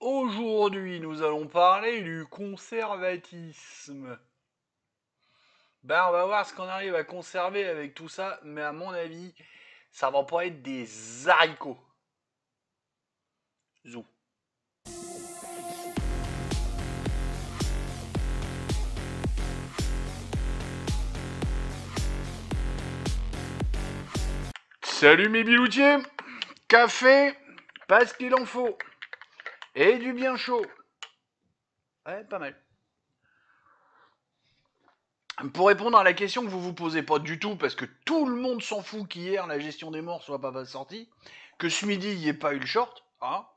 Aujourd'hui, nous allons parler du conservatisme. Ben, on va voir ce qu'on arrive à conserver avec tout ça, mais à mon avis, ça va pas être des haricots. Zou. Salut mes biloutiers. Café, parce qu'il en faut. Et du bien chaud. Ouais, pas mal. Pour répondre à la question que vous vous posez pas du tout, parce que tout le monde s'en fout qu'hier la gestion des morts soit pas sortie, que ce midi il n'y ait pas eu le short, hein.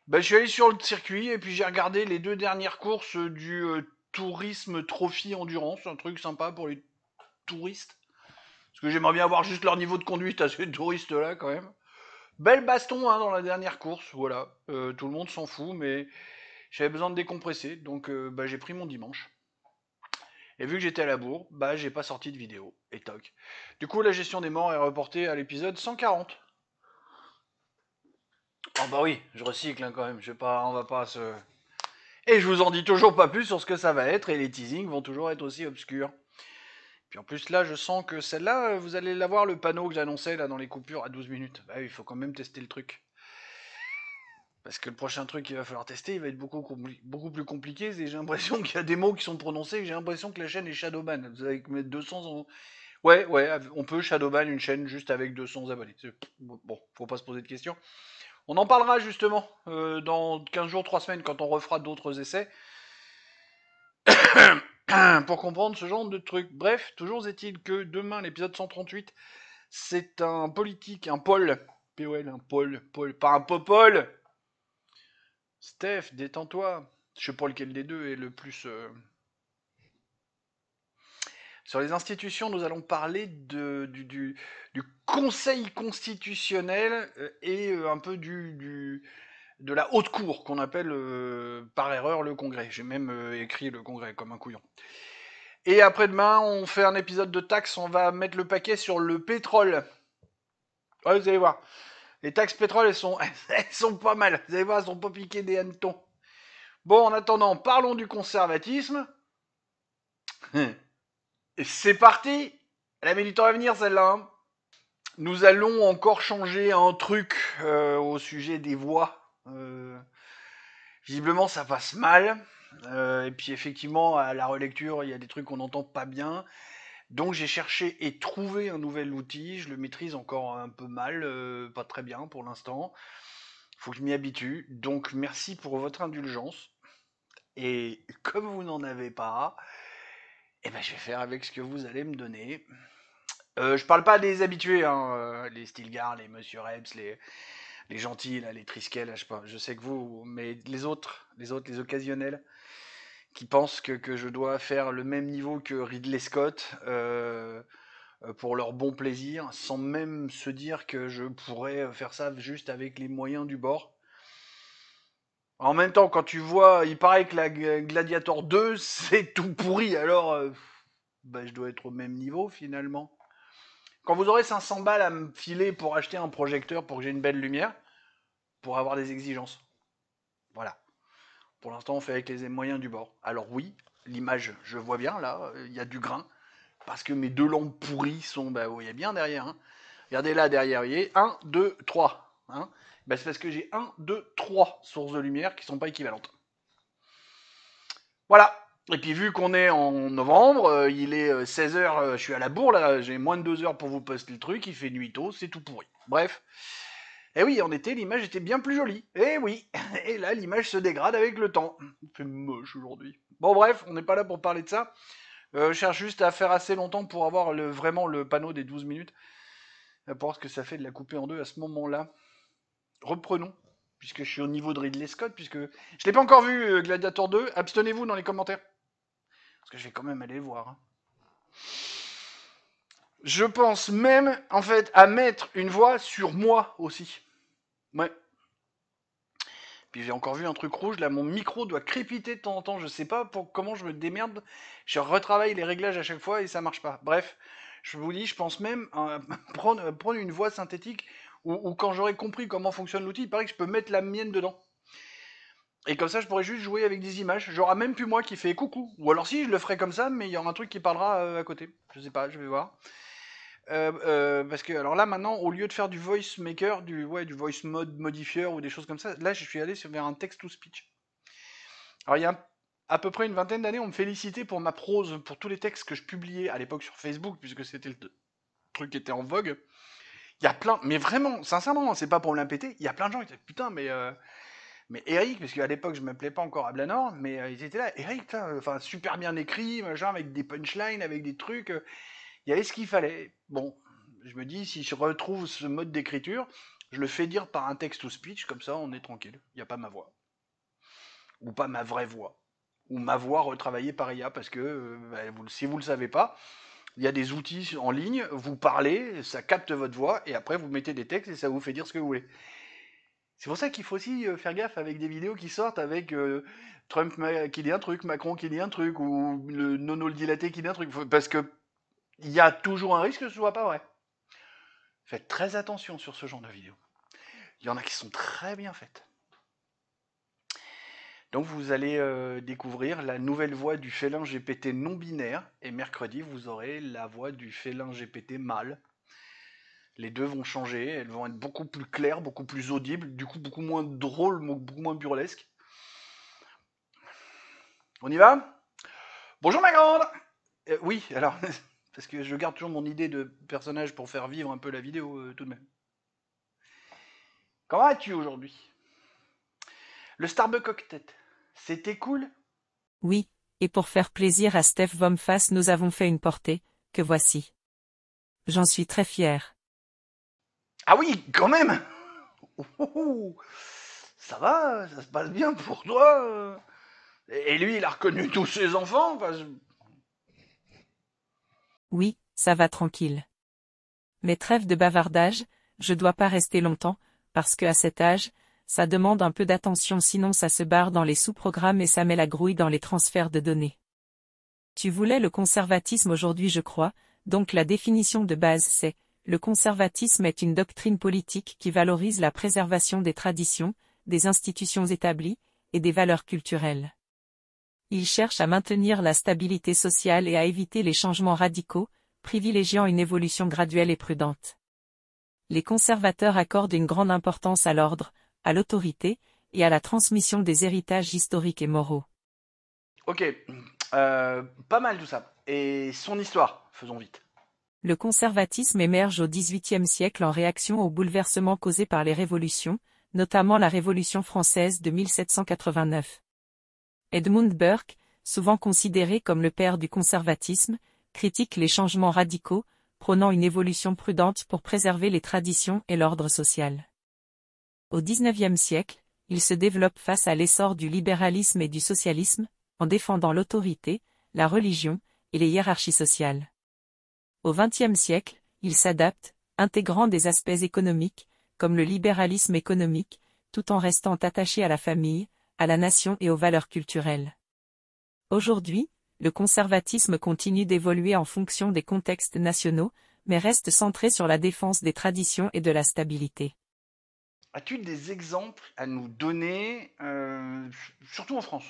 Bah, je suis allé sur le circuit et puis j'ai regardé les deux dernières courses du Tourisme Trophy Endurance, un truc sympa pour les touristes. Parce que j'aimerais bien avoir juste leur niveau de conduite à ces touristes-là quand même. Belle baston hein, dans la dernière course, voilà. Tout le monde s'en fout, mais j'avais besoin de décompresser, donc bah, j'ai pris mon dimanche. Et vu que j'étais à la bourre, bah j'ai pas sorti de vidéo. Et toc. Du coup, la gestion des morts est reportée à l'épisode 140. Oh bah oui, je recycle hein, quand même. Je vais pas, on va pas se. Et je vous en dis toujours pas plus sur ce que ça va être, et les teasings vont toujours être aussi obscurs. Puis en plus là, je sens que celle-là, vous allez l'avoir le panneau que j'annonçais là dans les coupures à 12 minutes. Bah oui, il faut quand même tester le truc. Parce que le prochain truc qu'il va falloir tester, il va être beaucoup plus compliqué. Et j'ai l'impression qu'il y a des mots qui sont prononcés. J'ai l'impression que la chaîne est Shadowban. Vous allez mettre 200 en... Ouais, on peut Shadowban une chaîne juste avec 200 abonnés. Bon, faut pas se poser de questions. On en parlera justement dans 15 jours, 3 semaines, quand on refera d'autres essais. Pour comprendre ce genre de truc. Bref, toujours est-il que demain, l'épisode 138, c'est un politique, un Paul. POL, un Paul, pas un Popol. Steph, détends-toi. Je sais pas lequel des deux est le plus. Sur les institutions, nous allons parler du Conseil constitutionnel et un peu de la haute cour qu'on appelle par erreur le Congrès. J'ai même écrit le Congrès comme un couillon. Et après-demain, on fait un épisode de taxes, on va mettre le paquet sur le pétrole. Ouais, vous allez voir. Les taxes pétrole, elles sont pas mal. Vous allez voir, elles sont pas piquées des hannetons. Bon, en attendant, parlons du conservatisme. C'est parti. Elle a mis du temps à venir, celle-là. Hein. Nous allons encore changer un truc au sujet des voix. Visiblement, ça passe mal. Et puis, effectivement, à la relecture, il y a des trucs qu'on n'entend pas bien. Donc j'ai cherché et trouvé un nouvel outil, je le maîtrise encore un peu mal, pas très bien pour l'instant. Faut que je m'y habitue. Donc merci pour votre indulgence. Et comme vous n'en avez pas, eh ben, je vais faire avec ce que vous allez me donner. Je parle pas des habitués, hein, les Stilgar, les Monsieur Reps, les gentils, là, les Triskel, je sais pas. Je sais que vous, mais les occasionnels, qui pensent que je dois faire le même niveau que Ridley Scott. Pour leur bon plaisir, sans même se dire que je pourrais faire ça juste avec les moyens du bord. En même temps, quand tu vois, il paraît que la Gladiator 2, c'est tout pourri, alors bah, je dois être au même niveau finalement. Quand vous aurez 500 balles à me filer pour acheter un projecteur pour que j'ai une belle lumière, pour avoir des exigences. Voilà. Pour l'instant, on fait avec les moyens du bord. Alors oui, l'image, je vois bien, là, il y a du grain, parce que mes deux lampes pourries sont, bah, vous voyez bien derrière, hein. Regardez là derrière, vous voyez, 1, 2, 3. Hein. Ben, c'est parce que j'ai 1, 2, 3 sources de lumière qui ne sont pas équivalentes. Voilà. Et puis vu qu'on est en novembre, il est 16h, je suis à la bourre là, j'ai moins de 2 heures pour vous poster le truc, il fait nuit tôt, c'est tout pourri. Bref. Et oui, en été, l'image était bien plus jolie. Et oui. Et là, l'image se dégrade avec le temps. Il fait moche aujourd'hui. Bon bref, on n'est pas là pour parler de ça. Je cherche juste à faire assez longtemps pour avoir vraiment le panneau des 12 minutes. Pour voir ce que ça fait de la couper en deux à ce moment-là. Reprenons, puisque je suis au niveau de Ridley Scott, puisque je l'ai pas encore vu, Gladiator 2. Abstenez-vous dans les commentaires. Parce que je vais quand même aller le voir. Hein. Je pense même, en fait, à mettre une voix sur moi aussi. Ouais. Puis j'ai encore vu un truc rouge, là, mon micro doit crépiter de temps en temps, je sais pas comment je me démerde. Je retravaille les réglages à chaque fois et ça marche pas. Bref, je vous dis, je pense même à prendre une voix synthétique, ou quand j'aurai compris comment fonctionne l'outil, il paraît que je peux mettre la mienne dedans. Et comme ça, je pourrais juste jouer avec des images. J'aurai même plus moi qui fait coucou. Ou alors si, je le ferai comme ça, mais il y aura un truc qui parlera à côté. Je sais pas, je vais voir. Parce que alors là maintenant, au lieu de faire du voice maker, du voice mode modifier ou des choses comme ça, là je suis allé vers un text to speech. Alors il y a à peu près une vingtaine d'années, on me félicitait pour ma prose, pour tous les textes que je publiais à l'époque sur Facebook, puisque c'était le truc qui était en vogue. Il y a plein, mais vraiment, sincèrement, c'est pas pour me l'impéter, il y a plein de gens qui disaient putain, mais Eric, parce qu'à l'époque je m'appelais pas encore Ablanor, mais ils étaient là, Eric, enfin super bien écrit, machin, avec des punchlines, avec des trucs, il y avait ce qu'il fallait. Bon, je me dis, si je retrouve ce mode d'écriture, je le fais dire par un texte ou speech, comme ça on est tranquille, il n'y a pas ma voix. Ou pas ma vraie voix. Ou ma voix retravaillée par IA, parce que si vous le savez pas, il y a des outils en ligne, vous parlez, ça capte votre voix, et après vous mettez des textes et ça vous fait dire ce que vous voulez. C'est pour ça qu'il faut aussi faire gaffe avec des vidéos qui sortent avec Trump qui dit un truc, Macron qui dit un truc, ou le nono le dilaté qui dit un truc, parce que il y a toujours un risque que ce soit pas vrai. Faites très attention sur ce genre de vidéos. Il y en a qui sont très bien faites. Donc vous allez découvrir la nouvelle voix du félin GPT non binaire, et mercredi vous aurez la voix du félin GPT mâle. Les deux vont changer, elles vont être beaucoup plus claires, beaucoup plus audibles, du coup beaucoup moins drôles, beaucoup moins burlesques. On y va? Bonjour ma grande. Oui, alors, parce que je garde toujours mon idée de personnage pour faire vivre un peu la vidéo tout de même. Comment vas-tu aujourd'hui? Le Starbucks Octet, c'était cool? Oui, et pour faire plaisir à Steph Vomfas nous avons fait une portée, que voici. J'en suis très fier. Ah oui, quand même. Ça va, ça se passe bien pour toi. Et lui, il a reconnu tous ses enfants. Oui, ça va tranquille. Mais trêve de bavardage, je dois pas rester longtemps, parce que à cet âge, ça demande un peu d'attention sinon ça se barre dans les sous-programmes et ça met la grouille dans les transferts de données. Tu voulais le conservatisme aujourd'hui je crois, donc la définition de base c'est, le conservatisme est une doctrine politique qui valorise la préservation des traditions, des institutions établies, et des valeurs culturelles. Il cherche à maintenir la stabilité sociale et à éviter les changements radicaux, privilégiant une évolution graduelle et prudente. Les conservateurs accordent une grande importance à l'ordre, à l'autorité, et à la transmission des héritages historiques et moraux. Ok, pas mal tout ça. Et son histoire, faisons vite. Le conservatisme émerge au XVIIIe siècle en réaction aux bouleversements causés par les révolutions, notamment la Révolution française de 1789. Edmund Burke, souvent considéré comme le père du conservatisme, critique les changements radicaux, prônant une évolution prudente pour préserver les traditions et l'ordre social. Au XIXe siècle, il se développe face à l'essor du libéralisme et du socialisme, en défendant l'autorité, la religion et les hiérarchies sociales. Au XXe siècle, il s'adapte, intégrant des aspects économiques, comme le libéralisme économique, tout en restant attaché à la famille, à la nation et aux valeurs culturelles. Aujourd'hui, le conservatisme continue d'évoluer en fonction des contextes nationaux, mais reste centré sur la défense des traditions et de la stabilité. As-tu des exemples à nous donner, surtout en France?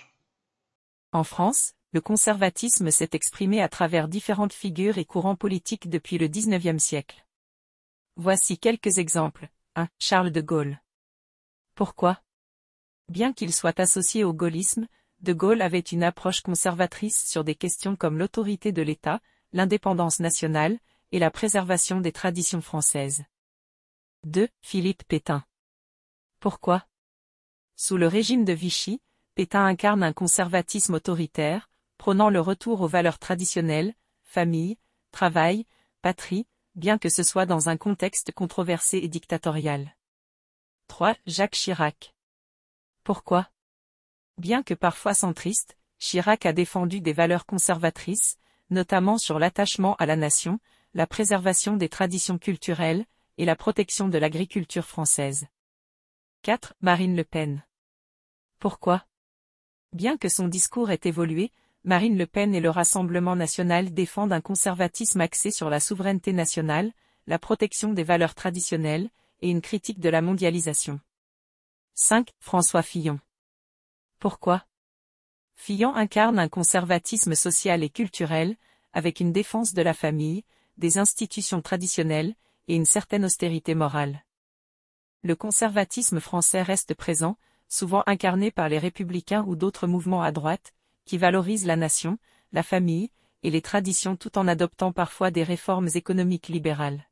En France, le conservatisme s'est exprimé à travers différentes figures et courants politiques depuis le XIXe siècle. Voici quelques exemples. 1. Charles de Gaulle. Pourquoi? Bien qu'il soit associé au gaullisme, de Gaulle avait une approche conservatrice sur des questions comme l'autorité de l'État, l'indépendance nationale, et la préservation des traditions françaises. 2. Philippe Pétain. Pourquoi? Sous le régime de Vichy, Pétain incarne un conservatisme autoritaire, prônant le retour aux valeurs traditionnelles, famille, travail, patrie, bien que ce soit dans un contexte controversé et dictatorial. 3. Jacques Chirac. Pourquoi? Bien que parfois centriste, Chirac a défendu des valeurs conservatrices, notamment sur l'attachement à la nation, la préservation des traditions culturelles, et la protection de l'agriculture française. 4. Marine Le Pen. Pourquoi? Bien que son discours ait évolué, Marine Le Pen et le Rassemblement national défendent un conservatisme axé sur la souveraineté nationale, la protection des valeurs traditionnelles, et une critique de la mondialisation. 5. François Fillon. Pourquoi? Fillon incarne un conservatisme social et culturel, avec une défense de la famille, des institutions traditionnelles, et une certaine austérité morale. Le conservatisme français reste présent, souvent incarné par les républicains ou d'autres mouvements à droite, qui valorisent la nation, la famille, et les traditions tout en adoptant parfois des réformes économiques libérales.